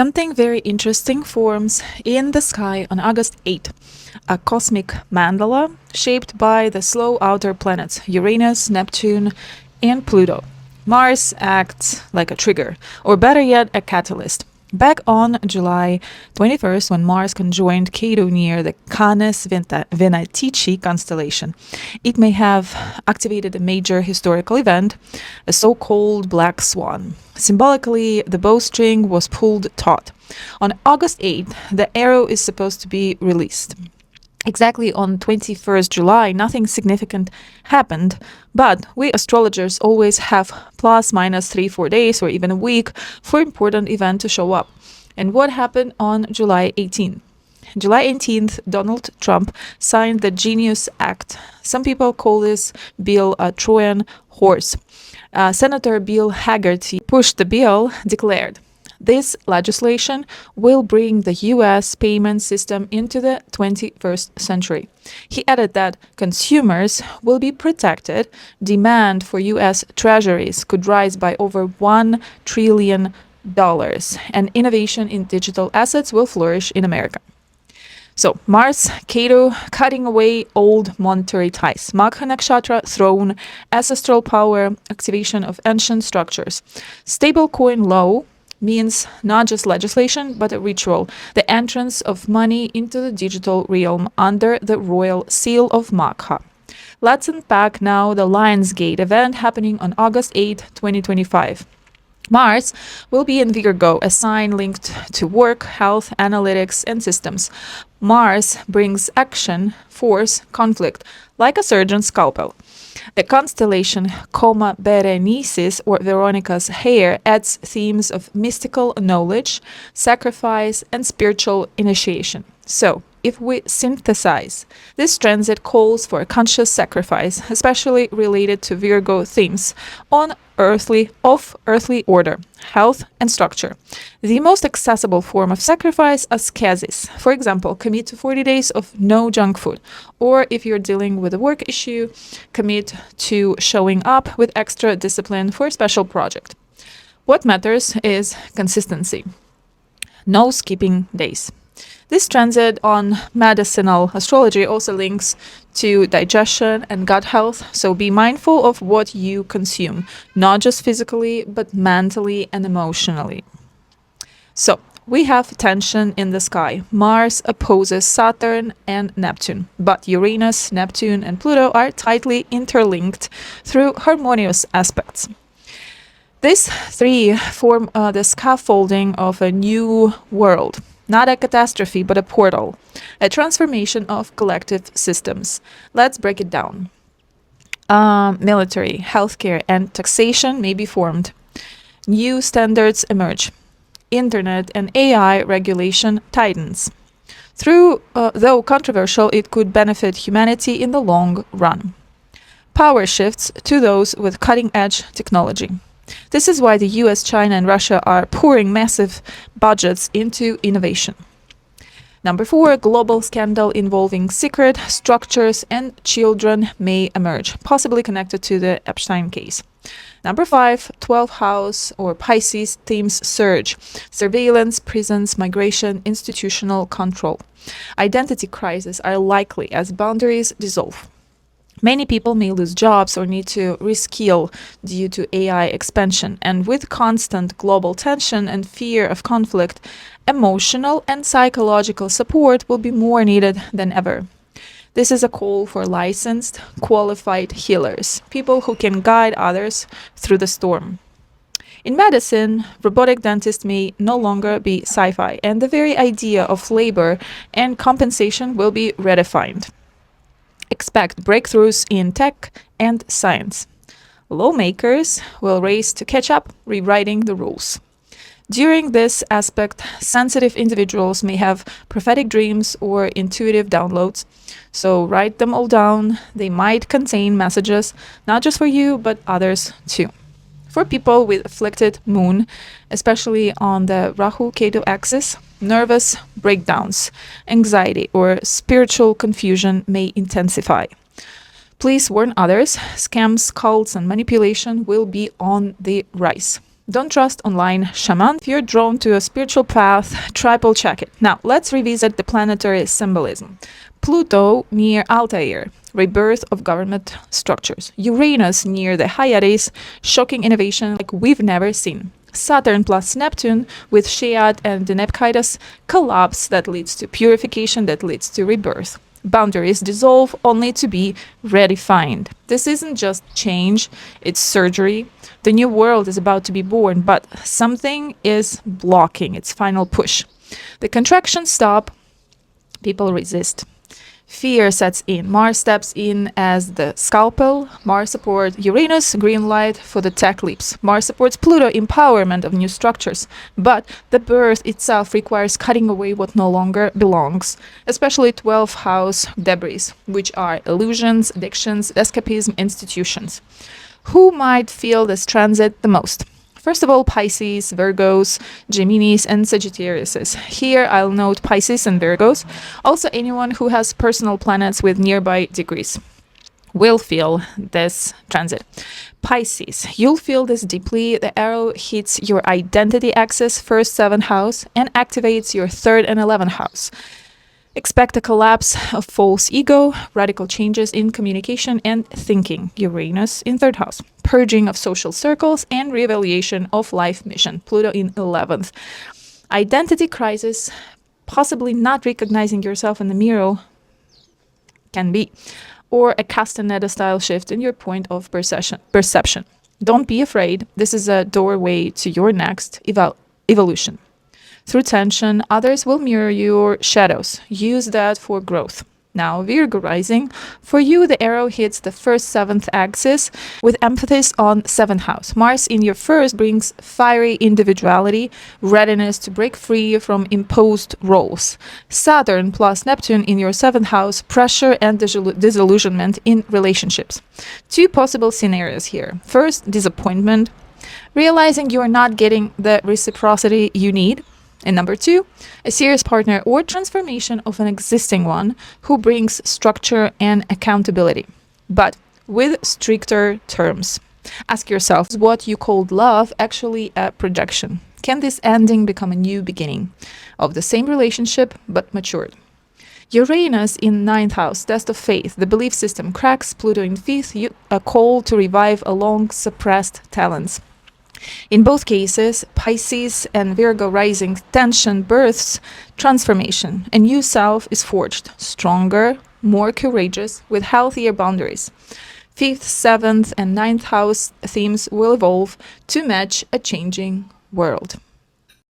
Something very interesting forms in the sky on August 8, a cosmic mandala shaped by the slow outer planets Uranus, Neptune, and Pluto. Mars acts like a trigger, or better yet, a catalyst. Back on July 21st, when Mars conjoined Cato near the Canes Venatici constellation, it may have activated a major historical event, a so-called black swan. Symbolically, the bowstring was pulled taut. On August 8th, the arrow is supposed to be released. Exactly on 21st July, nothing significant happened, but we astrologers always have plus minus 3-4 days or even a week for important event to show up. And what happened on July 18th? July 18th, Donald Trump signed the Genius Act. Some people call this bill a Trojan horse. Senator Bill Haggerty pushed the bill, declared, "This legislation will bring the U.S. payment system into the 21st century." He added that consumers will be protected, demand for U.S. treasuries could rise by over $1 trillion, and innovation in digital assets will flourish in America. So, Mars, Cato, cutting away old monetary ties. Magha Nakshatra, throne, ancestral power, activation of ancient structures. Stablecoin law means not just legislation, but a ritual, the entrance of money into the digital realm under the royal seal of Magha. Let's unpack now the Lionsgate event happening on August 8, 2025. Mars will be in Virgo, a sign linked to work, health, analytics, and systems. Mars brings action, force, conflict, like a surgeon's scalpel. The constellation Coma Berenices, or Veronica's hair, adds themes of mystical knowledge, sacrifice, and spiritual initiation. So, if we synthesize, this transit calls for a conscious sacrifice, especially related to Virgo themes on of earthly order, health, and structure. The most accessible form of sacrifice, ascesis. For example, commit to 40 days of no junk food. Or if you're dealing with a work issue, commit to showing up with extra discipline for a special project. What matters is consistency. No skipping days. This transit on medicinal astrology also links to digestion and gut health, so be mindful of what you consume, not just physically, but mentally and emotionally. So, we have tension in the sky. Mars opposes Saturn and Neptune, but Uranus, Neptune, and Pluto are tightly interlinked through harmonious aspects. These three form the scaffolding of a new world. Not a catastrophe, but a portal, a transformation of collective systems. Let's break it down. Military, healthcare, and taxation may be formed. New standards emerge. Internet and AI regulation tightens. Though controversial, it could benefit humanity in the long run. Power shifts to those with cutting-edge technology. This is why the US, China, and Russia are pouring massive budgets into innovation. Number 4, global scandal involving secret structures and children may emerge, possibly connected to the Epstein case. Number 5, 12th house or Pisces themes surge. Surveillance, prisons, migration, institutional control. Identity crises are likely as boundaries dissolve. Many people may lose jobs or need to reskill due to AI expansion, and with constant global tension and fear of conflict, emotional and psychological support will be more needed than ever. This is a call for licensed, qualified healers, people who can guide others through the storm. In medicine, robotic dentists may no longer be sci-fi, and the very idea of labor and compensation will be redefined. Expect breakthroughs in tech and science. Lawmakers will race to catch up, rewriting the rules. During this aspect, sensitive individuals may have prophetic dreams or intuitive downloads, so write them all down. They might contain messages not just for you, but others too. For people with afflicted moon, especially on the Rahu-Ketu axis, nervous breakdowns, anxiety, or spiritual confusion may intensify. Please warn others, scams, cults, and manipulation will be on the rise. Don't trust online shaman. If you're drawn to a spiritual path, triple check it. Now, let's revisit the planetary symbolism. Pluto near Altair, rebirth of government structures. Uranus near the Hyades, shocking innovation like we've never seen. Saturn plus Neptune with Shead and the Nepkidas, collapse that leads to purification, that leads to rebirth. Boundaries dissolve only to be redefined. This isn't just change, it's surgery. The new world is about to be born, but something is blocking its final push. The contractions stop, people resist. Fear sets in. Mars steps in as the scalpel. Mars supports Uranus, green light for the tech leaps. Mars supports Pluto, empowerment of new structures. But the birth itself requires cutting away what no longer belongs, especially 12th house debris, which are illusions, addictions, escapism, institutions. Who might feel this transit the most? First of all, Pisces, Virgos, Geminis, and Sagittariuses. Here I'll note Pisces and Virgos. Also, anyone who has personal planets with nearby degrees will feel this transit. Pisces, you'll feel this deeply. The arrow hits your identity axis, first 7th house, and activates your 3rd and 11th house. Expect a collapse of false ego, radical changes in communication and thinking. Uranus in 3rd house. Purging of social circles and reevaluation of life mission. Pluto in 11th. Identity crisis, possibly not recognizing yourself in the mirror, can be. Or a Castaneda style shift in your point of perception. Don't be afraid. This is a doorway to your next evolution. Through tension, others will mirror your shadows. Use that for growth. Now, Virgo rising. For you, the arrow hits the 1st 7th axis with emphasis on 7th house. Mars in your 1st brings fiery individuality, readiness to break free from imposed roles. Saturn plus Neptune in your 7th house, pressure and disillusionment in relationships. 2 possible scenarios here. First, disappointment, realizing you are not getting the reciprocity you need. And number 2, a serious partner or transformation of an existing one who brings structure and accountability, but with stricter terms. Ask yourself, is what you called love actually a projection? Can this ending become a new beginning of the same relationship but matured? Uranus in 9th house, test of faith, the belief system cracks. Pluto in 5th, a call to revive a long suppressed talents. In both cases, Pisces and Virgo rising tension births transformation. A new self is forged, stronger, more courageous, with healthier boundaries. 5th, 7th, and 9th house themes will evolve to match a changing world.